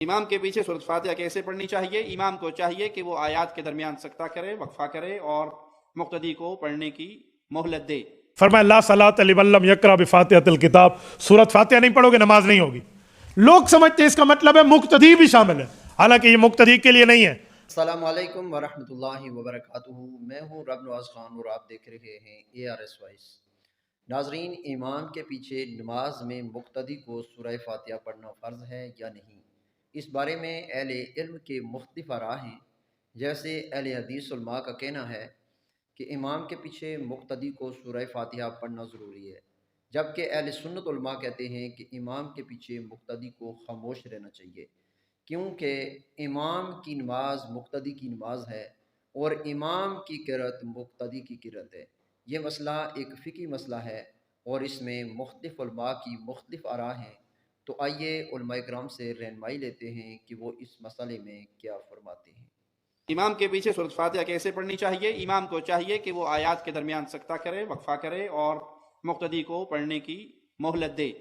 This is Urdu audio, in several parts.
امام کے پیچھے سورۃ فاتحہ کیسے پڑھنی چاہیے؟ امام کو چاہیے کہ وہ آیات کے درمیان سکتہ کرے، وقفہ کرے اور مقتدی کو پڑھنے کی مہلت دے۔ فرمایا لا صلاۃ لمن لم یقرأ بفاتحۃ الکتاب، سورۃ فاتحہ نہیں پڑھو گے نماز نہیں ہوگی۔ لوگ سمجھتے ہیں اس کا مطلب ہے مقتدی بھی شامل ہے، حالانکہ یہ مقتدی کے لیے نہیں ہے۔ السلام علیکم ورحمۃ اللہ وبرکاتہ، میں ہوں رب نواز خان اور آپ دیکھ رہے ہیں ARS وائس۔ ناظرین، امام کے پیچھے نماز میں مقتدی کو سورہ فاتحہ پڑھنا فرض ہے یا نہیں، اس بارے میں اہل علم کے مختلف آراء ہیں۔ جیسے اہل حدیث علماء کا کہنا ہے کہ امام کے پیچھے مقتدی کو سورہ فاتحہ پڑھنا ضروری ہے، جبکہ اہل سنت علماء کہتے ہیں کہ امام کے پیچھے مقتدی کو خاموش رہنا چاہیے، کیونکہ امام کی نماز مقتدی کی نماز ہے اور امام کی قرأت مقتدی کی قرأت ہے۔ یہ مسئلہ ایک فقہی مسئلہ ہے اور اس میں مختلف علماء کی مختلف آراء ہیں، تو آئیے علماء کرام سے رہنمائی لیتے ہیں کہ وہ اس مسئلے میں کیا فرماتے ہیں۔ امام کے پیچھے سورۃ فاتحہ کیسے پڑھنی چاہیے؟ امام کو چاہیے کہ وہ آیات کے درمیان سکتہ کرے، وقفہ کرے اور مقتدی کو پڑھنے کی مہلت دے۔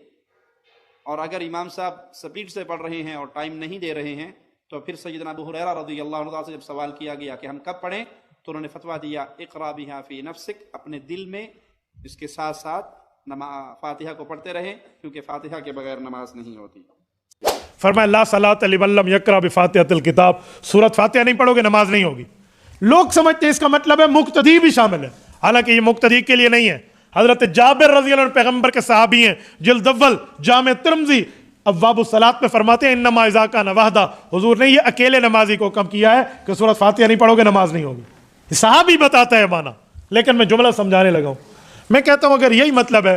اور اگر امام صاحب سپیڈ سے پڑھ رہے ہیں اور ٹائم نہیں دے رہے ہیں تو پھر سیدنا ابو ہریرہ رضی اللہ عنہ سے جب سوال کیا گیا کہ ہم کب پڑھیں، تو انہوں نے فتویٰ دیا اقرا بہا فی نفسک، اپنے دل میں اس کے ساتھ ساتھ فاتحہ کو پڑھتے رہیں، کیونکہ فاتحہ کے بغیر نماز نہیں ہوتی۔ فرمایا لا صلاۃ لمن لم یقرأ بفاتحۃ الکتاب، سورۃ فاتحہ نہیں پڑھو گے نماز نہیں ہوگی۔ لوگ سمجھتے ہیں اس کا مطلب ہے مقتدی بھی شامل ہے، حالانکہ یہ مقتدی کے لیے نہیں ہے۔ حضرت جابر رضی اللہ عنہ پیغمبر کے صحابی ہیں، جلد اول جامع ترمذی ابواب الصلاۃ میں فرماتے ہیں انما اذا کان وحدہ، حضور نے یہ اکیلے نمازی کو حکم کیا ہے کہ سورۃ فاتحہ نہیں پڑھو گے نماز نہیں ہوگی۔ یہ صحابی بتاتا ہے مانا، لیکن میں جملہ سمجھانے لگا ہوں۔ میں کہتا ہوں اگر یہی مطلب ہے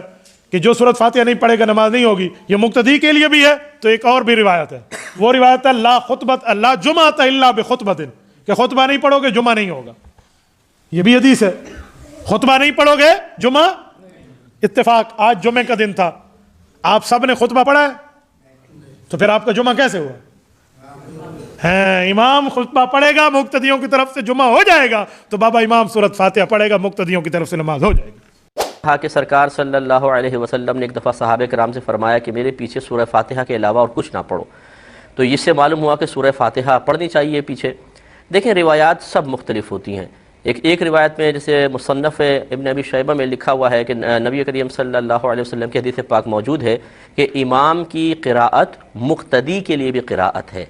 کہ جو سورۃ فاتحہ نہیں پڑھے گا نماز نہیں ہوگی، یہ مقتدی کے لیے بھی ہے، تو ایک اور بھی روایت ہے، وہ روایت ہے لا خطبۃ لا جمعۃ الا بخطبۃ، کہ خطبہ نہیں پڑھو گے جمعہ نہیں ہوگا۔ یہ بھی حدیث ہے، خطبہ نہیں پڑھو گے جمعہ۔ اتفاق آج جمعے کا دن تھا، آپ سب نے خطبہ پڑھا ہے، تو پھر آپ کا جمعہ کیسے ہوا؟ امام خطبہ پڑھے گا، مقتدیوں کی طرف سے جمعہ ہو جائے گا، تو بابا امام سورۃ فاتحہ پڑھے گا، مقتدیوں کی طرف سے نماز ہو جائے گی۔ کہا کہ سرکار صلی اللہ علیہ وسلم نے ایک دفعہ صحابہ کرام سے فرمایا کہ میرے پیچھے سورہ فاتحہ کے علاوہ اور کچھ نہ پڑھو، تو اس سے معلوم ہوا کہ سورہ فاتحہ پڑھنی چاہیے پیچھے۔ دیکھیں روایات سب مختلف ہوتی ہیں۔ ایک روایت میں جیسے مصنف ابن ابی شیبہ میں لکھا ہوا ہے کہ نبی کریم صلی اللہ علیہ وسلم کی حدیث پاک موجود ہے کہ امام کی قراءت مقتدی کے لیے بھی قراءت ہے۔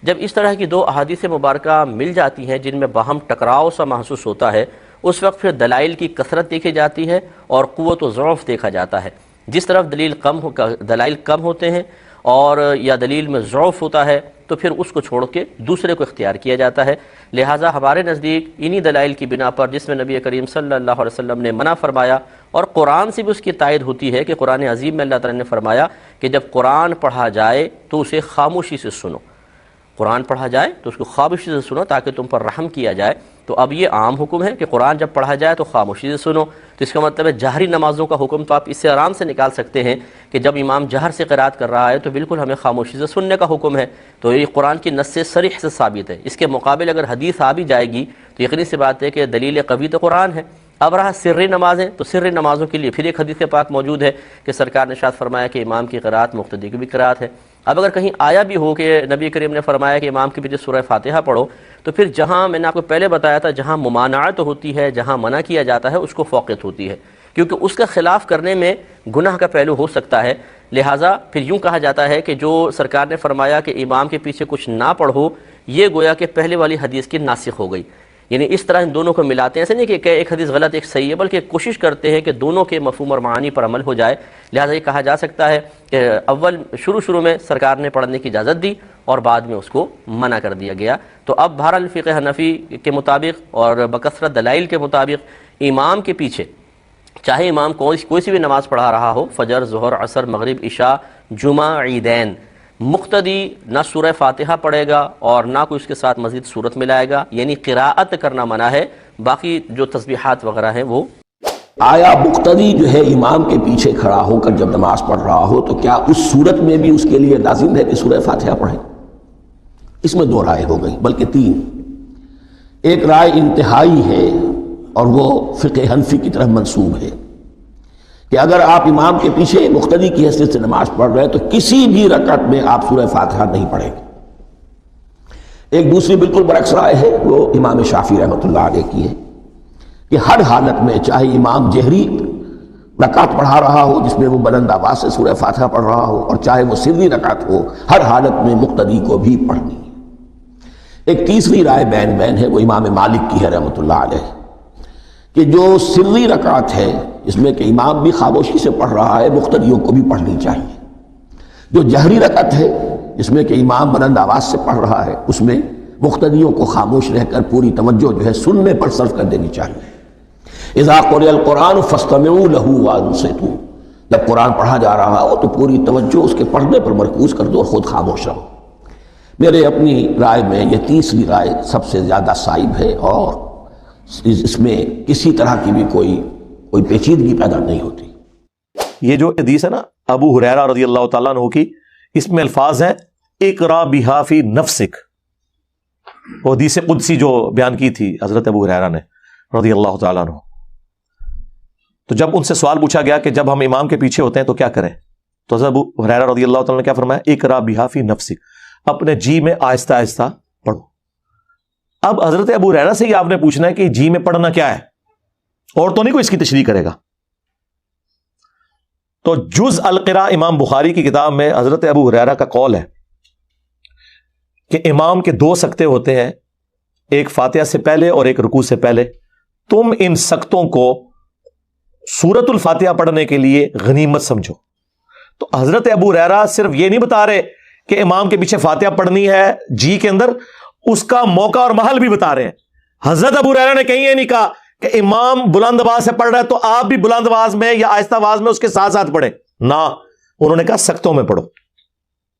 جب اس طرح کی دو احادیث مبارکہ مل جاتی ہیں جن میں باہم ٹکراؤ سا محسوس ہوتا ہے، اس وقت پھر دلائل کی کثرت دیکھی جاتی ہے اور قوت و ضعف دیکھا جاتا ہے۔ جس طرف دلائل کم ہوتے ہیں اور یا دلیل میں ضعف ہوتا ہے تو پھر اس کو چھوڑ کے دوسرے کو اختیار کیا جاتا ہے۔ لہٰذا ہمارے نزدیک انہی دلائل کی بنا پر جس میں نبی کریم صلی اللہ علیہ وسلم نے منع فرمایا، اور قرآن سے بھی اس کی تائید ہوتی ہے کہ قرآن عظیم میں اللہ تعالیٰ نے فرمایا کہ جب قرآن پڑھا جائے تو اسے خاموشی سے سنو، قرآن پڑھا جائے تو اس کو خاموشی سے سنو تاکہ تم پر رحم کیا جائے۔ تو اب یہ عام حکم ہے کہ قرآن جب پڑھا جائے تو خاموشی سے سنو، تو اس کا مطلب ہے جہری نمازوں کا حکم تو آپ اس سے آرام سے نکال سکتے ہیں کہ جب امام جہر سے قرات کر رہا ہے تو بالکل ہمیں خاموشی سے سننے کا حکم ہے، تو یہ قرآن کی نص سے صریح سے ثابت ہے۔ اس کے مقابل اگر حدیث آ بھی جائے گی تو یقینی سی بات ہے کہ دلیل قوی تو قرآن ہے۔ اب رہا سری نمازیں، تو سری نمازوں کے لیے پھر ایک حدیث پاک موجود ہے کہ سرکار نے ارشاد فرمایا کہ امام کی قرات مقتدی کی بھی قرات ہے۔ اب اگر کہیں آیا بھی ہو کہ نبی کریم نے فرمایا کہ امام کے پیچھے سورہ فاتحہ پڑھو، تو پھر جہاں میں نے آپ کو پہلے بتایا تھا جہاں ممانعت ہوتی ہے، جہاں منع کیا جاتا ہے، اس کو فوقیت ہوتی ہے، کیونکہ اس کا خلاف کرنے میں گناہ کا پہلو ہو سکتا ہے۔ لہٰذا پھر یوں کہا جاتا ہے کہ جو سرکار نے فرمایا کہ امام کے پیچھے کچھ نہ پڑھو، یہ گویا کہ پہلے والی حدیث کی ناسخ ہو گئی۔ یعنی اس طرح ان دونوں کو ملاتے ہیں، ایسے نہیں کہ ایک حدیث غلط ایک صحیح ہے، بلکہ کوشش کرتے ہیں کہ دونوں کے مفہوم اور معانی پر عمل ہو جائے۔ لہٰذا یہ کہا جا سکتا ہے کہ اول شروع میں سرکار نے پڑھنے کی اجازت دی اور بعد میں اس کو منع کر دیا گیا۔ تو اب بہرحال فقہ حنفی کے مطابق اور بکثرت دلائل کے مطابق امام کے پیچھے چاہے امام کوئی سی بھی نماز پڑھا رہا ہو، فجر، ظہر، عصر، مغرب، عشاء، جمعہ، عیدین، مقتدی نہ سورہ فاتحہ پڑھے گا اور نہ کوئی اس کے ساتھ مزید سورت ملائے گا، یعنی قراءت کرنا منع ہے، باقی جو تسبیحات وغیرہ ہیں وہ۔ آیا مقتدی جو ہے امام کے پیچھے کھڑا ہو کر جب نماز پڑھ رہا ہو تو کیا اس صورت میں بھی اس کے لیے لازم ہے کہ سورہ فاتحہ پڑھے؟ اس میں دو رائے ہو گئی، بلکہ تین۔ ایک رائے انتہائی ہے اور وہ فقہ حنفی کی طرف منسوب ہے کہ اگر آپ امام کے پیچھے مقتدی کی حیثیت سے نماز پڑھ رہے ہیں تو کسی بھی رکعت میں آپ سورہ فاتحہ نہیں پڑھیں گے، ایک دوسری بالکل برعکس رائے ہے، وہ امام شافعی رحمۃ اللہ علیہ کی ہے کہ ہر حالت میں چاہے امام جہری رکعت پڑھا رہا ہو جس میں وہ بلند آواز سے سورہ فاتحہ پڑھ رہا ہو، اور چاہے وہ سری رکعت ہو، ہر حالت میں مقتدی کو بھی پڑھنی ہے۔ ایک تیسری رائے بین ہے، وہ امام مالک کی ہے رحمۃ اللہ علیہ، کہ جو سری رکعت ہے اس میں کہ امام بھی خاموشی سے پڑھ رہا ہے، مقتدیوں کو بھی پڑھنی چاہیے۔ جو جہری رکعت ہے جس میں کہ امام بلند آواز سے پڑھ رہا ہے، اس میں مقتدیوں کو خاموش رہ کر پوری توجہ جو ہے سننے پر صرف کر دینی چاہیے۔ اذا قرئ القرآن فاستمعوا له وانصتوا، جب قرآن پڑھا جا رہا ہو تو پوری توجہ اس کے پڑھنے پر مرکوز کر دو اور خود خاموش رہو۔ میرے اپنی رائے میں یہ تیسری رائے سب سے زیادہ صائب ہے، اور اس میں کسی طرح کی بھی کوئی پیچیدگی پیدا نہیں ہوتی۔ یہ جو حدیث ہے نا ابو ہریرہ رضی اللہ تعالیٰ عنہ کی، اس میں الفاظ ہیں اقرا بہا فی نفسک، وہ حدیث قدسی جو بیان کی تھی حضرت ابو ہریرہ نے رضی اللہ تعالیٰ عنہ۔ تو جب ان سے سوال پوچھا گیا کہ جب ہم امام کے پیچھے ہوتے ہیں تو کیا کریں، تو حضرت ابو ہریرہ رضی اللہ تعالیٰ نے کیا فرمایا، اقرا بہا فی نفسک، اپنے جی میں آہستہ آہستہ پڑھو۔ اب حضرت ابو ہریرہ سے ہی آپ نے پوچھنا ہے کہ جی میں پڑھنا کیا ہے، اور تو نہیں کوئی اس کی تشریح کرے گا۔ تو جز القراء امام بخاری کی کتاب میں حضرت ابو ہریرہ کا قول ہے کہ امام کے دو سکتے ہوتے ہیں، ایک فاتحہ سے پہلے اور ایک رکوع سے پہلے، تم ان سکتوں کو سورۃ الفاتحہ پڑھنے کے لیے غنیمت سمجھو۔ تو حضرت ابو ہریرہ صرف یہ نہیں بتا رہے کہ امام کے پیچھے فاتحہ پڑھنی ہے جی کے اندر، اس کا موقع اور محل بھی بتا رہے ہیں۔ حضرت ابو ہریرہ نے کہیں یہ نہیں کہا کہ امام بلند آواز سے پڑھ رہا ہے تو آپ بھی بلند آواز میں یا آہستہ آواز میں اس کے ساتھ ساتھ پڑھیں، نہ، انہوں نے کہا سکتوں میں پڑھو،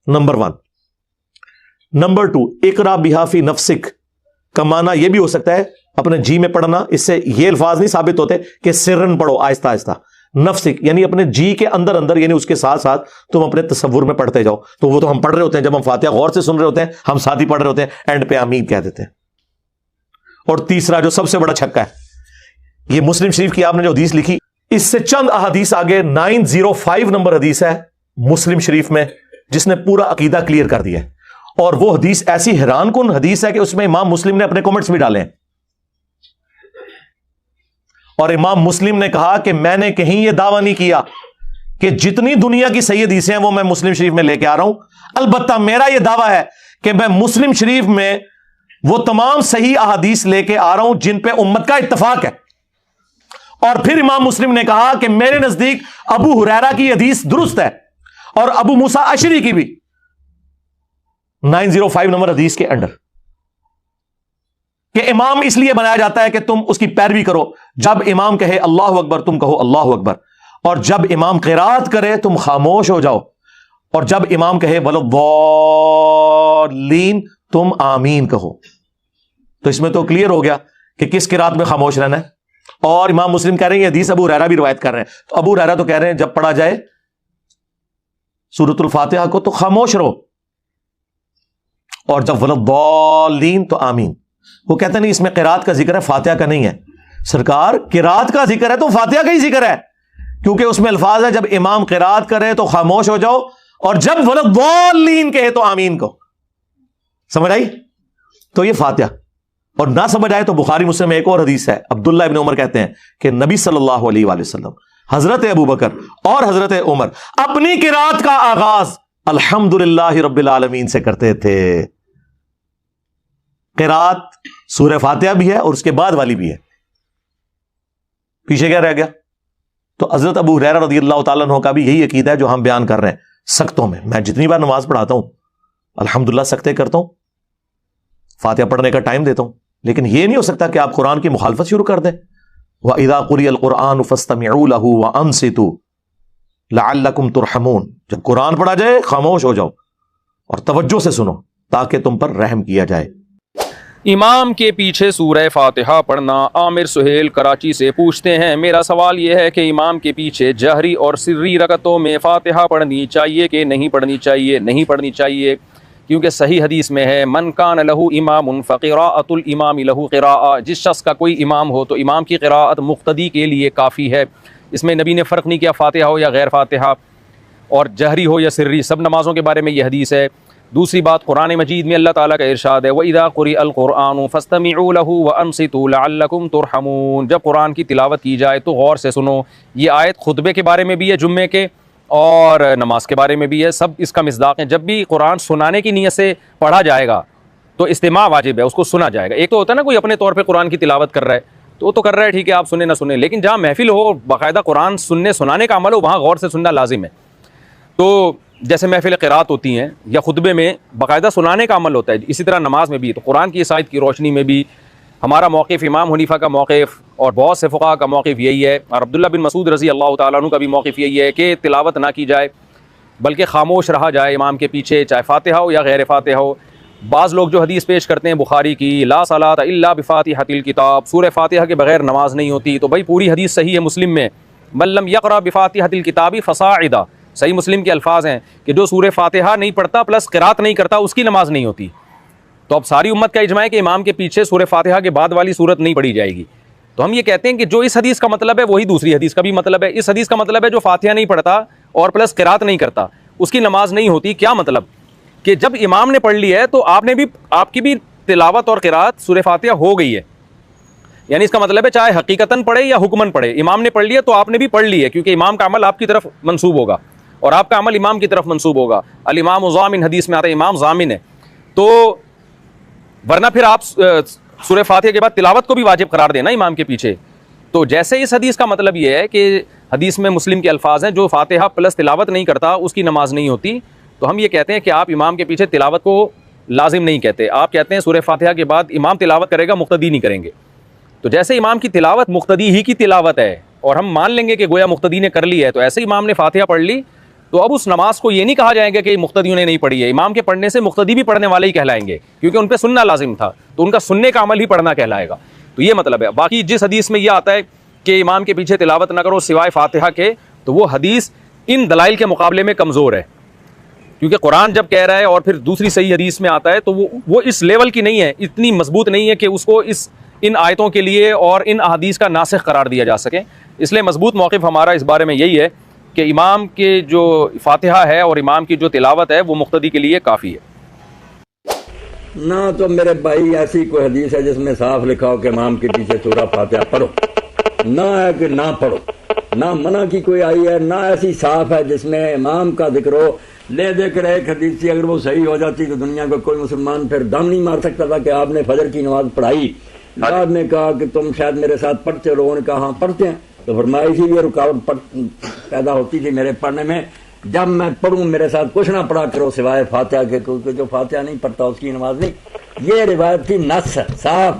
نمبر 1۔ نمبر 2، اقرا بہا فی نفسک کا معنی یہ بھی ہو سکتا ہے اپنے جی میں پڑھنا، اس سے یہ الفاظ نہیں ثابت ہوتے کہ سرن پڑھو آہستہ آہستہ، نفسک یعنی اپنے جی کے اندر اندر، یعنی اس کے ساتھ ساتھ تم اپنے تصور میں پڑھتے جاؤ۔ تو وہ تو ہم پڑھ رہے ہوتے ہیں، جب ہم فاتحہ غور سے سن رہے ہوتے ہیں ہم ساتھ ہی پڑھ رہے ہوتے ہیں، اینڈ پہ آمین کہہ دیتے ہیں۔ اور تیسرا جو سب سے بڑا چھکا ہے، یہ مسلم شریف کی آپ نے جو حدیث لکھی، اس سے چند احادیث آگے 905 نمبر حدیث ہے مسلم شریف میں، جس نے پورا عقیدہ کلیئر کر دیا ہے۔ اور وہ حدیث ایسی حیران کن حدیث ہے کہ اس میں امام مسلم نے اپنے کمنٹس بھی ڈالے ہیں، اور امام مسلم نے کہا کہ میں نے کہیں یہ دعویٰ نہیں کیا کہ جتنی دنیا کی صحیح حدیثیں ہیں وہ میں مسلم شریف میں لے کے آ رہا ہوں، البتہ میرا یہ دعویٰ ہے کہ میں مسلم شریف میں وہ تمام صحیح احادیث لے کے آ رہا ہوں جن پہ امت کا اتفاق ہے۔ اور پھر امام مسلم نے کہا کہ میرے نزدیک ابو ہریرہ کی حدیث درست ہے، اور ابو موسیٰ اشعری کی بھی، 905 نمبر حدیث کے انڈر، کہ امام اس لیے بنایا جاتا ہے کہ تم اس کی پیروی کرو، جب امام کہے اللہ اکبر تم کہو اللہ اکبر، اور جب امام قرات کرے تم خاموش ہو جاؤ، اور جب امام کہے وَلَضَّالِّينَ تم آمین کہو۔ تو اس میں تو کلیئر ہو گیا کہ کس قرات میں خاموش رہنا ہے۔ اور امام مسلم کہہ رہے ہیں یہ حدیث ابو ہریرہ بھی روایت کر رہے ہیں، تو ابو ہریرہ تو کہہ رہے ہیں جب پڑھا جائے سورۃ الفاتحہ کو تو خاموش رہو، اور جب وَلَضَّالِّينَ تو آمین۔ وہ کہتے نہیں اس میں قرات کا ذکر ہے، فاتحہ کا نہیں ہے۔ سرکار قرات کا ذکر ہے تو فاتحہ کا ہی ذکر ہے، کیونکہ اس میں الفاظ ہے جب امام قرات کرے تو خاموش ہو جاؤ، اور جب وَلَضَّالِّينَ کہے تو آمین کو۔ سمجھ آئی؟ تو یہ فاتحہ۔ اور نہ سمجھ آئے تو بخاری مسلم میں ایک اور حدیث ہے، عبداللہ ابن عمر کہتے ہیں کہ نبی صلی اللہ علیہ وآلہ وسلم، حضرت ابو بکر اور حضرت عمر اپنی قرات کا آغاز الحمدللہ رب العالمین سے کرتے تھے۔ قرات سورہ فاتحہ بھی ہے اور اس کے بعد والی بھی ہے، پیچھے کیا رہ گیا؟ تو حضرت ابو ہریرہ رضی اللہ تعالیٰ عنہ کا بھی یہی عقیدہ ہے جو ہم بیان کر رہے ہیں۔ سکتوں میں جتنی بار نماز پڑھاتا ہوں الحمدللہ سکتے کرتا ہوں، فاتحہ پڑھنے کا ٹائم دیتا ہوں، لیکن یہ نہیں ہو سکتا کہ آپ قرآن کی مخالفت شروع کر دیں۔ وَإِذَا قُرِئَ الْقُرْآنُ فَاسْتَمِعُوا لَهُ وَأَنصِتُوا لَعَلَّكُمْ تُرْحَمُونَ، جب قرآن پڑھا جائے خاموش ہو جاؤ اور توجہ سے سنو تاکہ تم پر رحم کیا جائے۔ امام کے پیچھے سورہ فاتحہ پڑھنا۔ عامر سہیل کراچی سے پوچھتے ہیں میرا سوال یہ ہے کہ امام کے پیچھے جہری اور سری رکعتوں میں فاتحہ پڑھنی چاہیے کہ نہیں پڑھنی چاہیے؟ نہیں پڑھنی چاہیے، کیونکہ صحیح حدیث میں ہے من کان لہ امام فقراءۃ الامام لہ قراءۃ، جس شخص کا کوئی امام ہو تو امام کی قراءت مقتدی کے لیے کافی ہے۔ اس میں نبی نے فرق نہیں کیا فاتحہ ہو یا غیر فاتحہ، اور جہری ہو یا سری، سب نمازوں کے بارے میں یہ حدیث ہے۔ دوسری بات قرآن مجید میں اللہ تعالیٰ کا ارشاد ہے وَإِذَا قُرِئَ الْقُرْآنُ فَاسْتَمِعُوا لَهُ وَأَنصِتُوا لَعَلَّكُمْ تُرْحَمُونَ، جب قرآن کی تلاوت کی جائے تو غور سے سنو. یہ آیت خطبے کے بارے میں بھی ہے جمعے کے اور نماز کے بارے میں بھی ہے، سب اس کا مصداق ہے. جب بھی قرآن سنانے کی نیت سے پڑھا جائے گا تو استماع واجب ہے، اس کو سنا جائے گا. ایک تو ہوتا ہے نا کوئی اپنے طور پہ قرآن کی تلاوت کر رہا ہے تو وہ تو کر رہا ہے ٹھیک ہے، آپ سنیں نہ سنیں، لیکن جہاں محفل ہو باقاعدہ قرآن سننے سنانے کا عمل ہو وہاں غور سے سننا لازم ہے. تو جیسے محفل قرات ہوتی ہیں یا خطبے میں باقاعدہ سنانے کا عمل ہوتا ہے، اسی طرح نماز میں بھی. تو قرآن کی اس آیت کی روشنی میں بھی ہمارا موقف، امام حنیفہ کا موقف اور بہت سے فقہا کا موقف یہی ہے، اور عبداللہ بن مسعود رضی اللہ تعالیٰ عنہ کا بھی موقف یہی ہے کہ تلاوت نہ کی جائے بلکہ خاموش رہا جائے امام کے پیچھے، چاہے فاتحہ ہو یا غیر فاتحہ ہو. بعض لوگ جو حدیث پیش کرتے ہیں بخاری کی لا صلاۃ الا بفاتحۃ الکتاب، سورہ فاتحہ کے بغیر نماز نہیں ہوتی، تو بھائی پوری حدیث صحیح ہے مسلم میں من لم یقرأ بفاتحۃ الکتاب فصاعدا، صحیح مسلم کے الفاظ ہیں کہ جو سورہ فاتحہ نہیں پڑھتا پلس قرات نہیں کرتا اس کی نماز نہیں ہوتی. تو اب ساری امت کا اجماع ہے کہ امام کے پیچھے سورہ فاتحہ کے بعد والی صورت نہیں پڑھی جائے گی. تو ہم یہ کہتے ہیں کہ جو اس حدیث کا مطلب ہے وہی دوسری حدیث کا بھی مطلب ہے. اس حدیث کا مطلب ہے جو فاتحہ نہیں پڑھتا اور پلس قرات نہیں کرتا اس کی نماز نہیں ہوتی. کیا مطلب کہ جب امام نے پڑھ لی ہے تو آپ کی بھی تلاوت اور قرات سورہ فاتحہ ہو گئی ہے، یعنی اس کا مطلب ہے چاہے حقیقتاً پڑھے یا حکماً پڑھے، امام نے پڑھ لیا تو آپ نے بھی پڑھ لی ہے، کیونکہ امام کا عمل آپ کی طرف منسوب ہوگا اور آپ کا عمل امام کی طرف منسوب ہوگا. الامام ضامن، حدیث میں آتا ہے امام ضامن ہے. تو ورنہ پھر آپ سورہ فاتحہ کے بعد تلاوت کو بھی واجب قرار دینا امام کے پیچھے. تو جیسے اس حدیث کا مطلب یہ ہے کہ حدیث میں مسلم کے الفاظ ہیں جو فاتحہ پلس تلاوت نہیں کرتا اس کی نماز نہیں ہوتی، تو ہم یہ کہتے ہیں کہ آپ امام کے پیچھے تلاوت کو لازم نہیں کہتے، آپ کہتے ہیں سورہ فاتحہ کے بعد امام تلاوت کرے گا مقتدی نہیں کریں گے. تو جیسے امام کی تلاوت مقتدی ہی کی تلاوت ہے اور ہم مان لیں گے کہ گویا مقتدی نے کر لی ہے، تو ایسے امام نے فاتحہ پڑھ لی تو اب اس نماز کو یہ نہیں کہا جائے گا کہ مقتدیوں نے نہیں پڑھی ہے، امام کے پڑھنے سے مقتدی بھی پڑھنے والے ہی کہلائیں گے کیونکہ ان پہ سننا لازم تھا، تو ان کا سننے کا عمل ہی پڑھنا کہلائے گا. تو یہ مطلب ہے. باقی جس حدیث میں یہ آتا ہے کہ امام کے پیچھے تلاوت نہ کرو سوائے فاتحہ کے، تو وہ حدیث ان دلائل کے مقابلے میں کمزور ہے، کیونکہ قرآن جب کہہ رہا ہے اور پھر دوسری صحیح حدیث میں آتا ہے تو وہ اس لیول کی نہیں ہے، اتنی مضبوط نہیں ہے کہ اس کو ان آیتوں کے لیے اور ان احادیث کا ناسخ قرار دیا جا سکے. اس لیے مضبوط موقف ہمارا اس بارے میں یہی ہے کہ امام کے جو فاتحہ ہے اور امام کی جو تلاوت ہے وہ مقتدی کے لیے کافی ہے. نہ تو میرے بھائی ایسی کوئی حدیث ہے جس میں صاف لکھا ہو کہ امام کے پیچھے سورہ فاتحہ پڑھو، نہ ہے کہ نہ پڑھو، نہ منع کی کوئی آئی ہے، نہ ایسی صاف ہے جس میں امام کا ذکر ہو. لے دے کر ایک حدیث تھی، اگر وہ صحیح ہو جاتی تو دنیا کو کوئی مسلمان پھر دم نہیں مار سکتا تھا کہ آپ نے فجر کی نماز پڑھائی، بعد میں کہا کہ تم شاید میرے ساتھ پڑھتے ہو، لوگوں نے کہا ہاں پڑھتے ہیں، تو فرمایا اسی لیے رکاوٹ پیدا ہوتی تھی میرے پڑھنے میں، جب میں پڑھوں میرے ساتھ کچھ نہ پڑھا کرو سوائے فاتحہ کے، کیونکہ جو فاتحہ نہیں پڑھتا اس کی نماز نہیں. یہ روایت تھی نص صاف.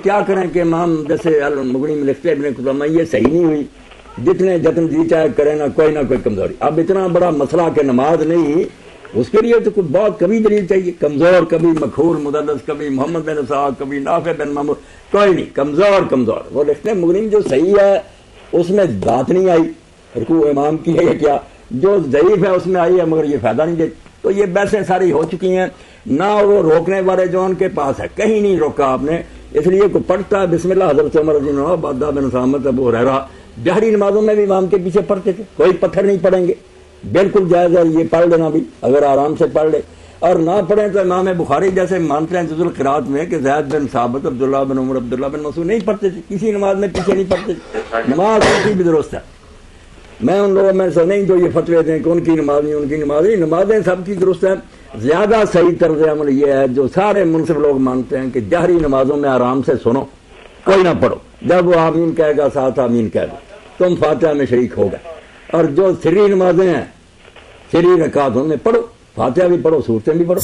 کیا کریں کہ امام جیسے المغنی میں لکھتے ابن قدامہ یہ صحیح نہیں ہوئی، جتنے جتن جی چاہے کریں نہ کوئی کمزوری. اب اتنا بڑا مسئلہ کہ نماز نہیں، اس کے لیے تو کچھ بہت کبھی دلیل چاہیے. کمزور، کبھی مکھور مدلس، کبھی محمد بن اسحاق، کبھی نافع بن محمود، کوئی نہیں، کمزور. وہ لکھتے ہیں مغنی جو صحیح ہے اس میں بات نہیں آئی، رکوع امام کی ہے یا کیا، جو ضعیف ہے اس میں آئی ہے مگر یہ فائدہ نہیں دیتی. تو یہ بحثیں ساری ہو چکی ہیں، نہ وہ روکنے والے جو ان کے پاس ہے، کہیں نہیں روکا آپ نے. اس لیے کوئی پڑھتا ہے بسم اللہ، حضرت عمر رضی اللہ عنہ، عبادہ بن سامت، ابو ہریرہ جہری نمازوں میں بھی امام کے پیچھے پڑھتے تھے، کوئی پتھر نہیں پڑیں گے، بالکل جائز ہے یہ پڑھ لینا بھی اگر آرام سے پڑھ لے. اور نہ پڑھیں تو امام بخاری جیسے مانتے ہیں جز القرات میں کہ زید بن ثابت، عبداللہ بن عمر، عبداللہ بن مسعود نہیں پڑھتے تھے، کسی نماز میں پیچھے نہیں پڑھتے تھے. نماز کی بھی درست ہے. میں ان لوگوں میں سے نہیں جو یہ فتوے دیں کہ ان کی نماز نہیں، ان کی نماز نہیں، نمازیں سب کی درست ہیں. زیادہ صحیح طرز عمل یہ ہے جو سارے منصف لوگ مانتے ہیں کہ جہری نمازوں میں آرام سے سنو، کوئی نہ پڑھو، جب وہ آمین کہے گا ساتھ آمین کہہ دو، تم فاتحہ میں شریک ہو گئے. اور جو سری نمازیں ہیں، سری رکعت ان میں پڑھو، فاتحہ بھی پڑھو، سورتیں بھی پڑھو.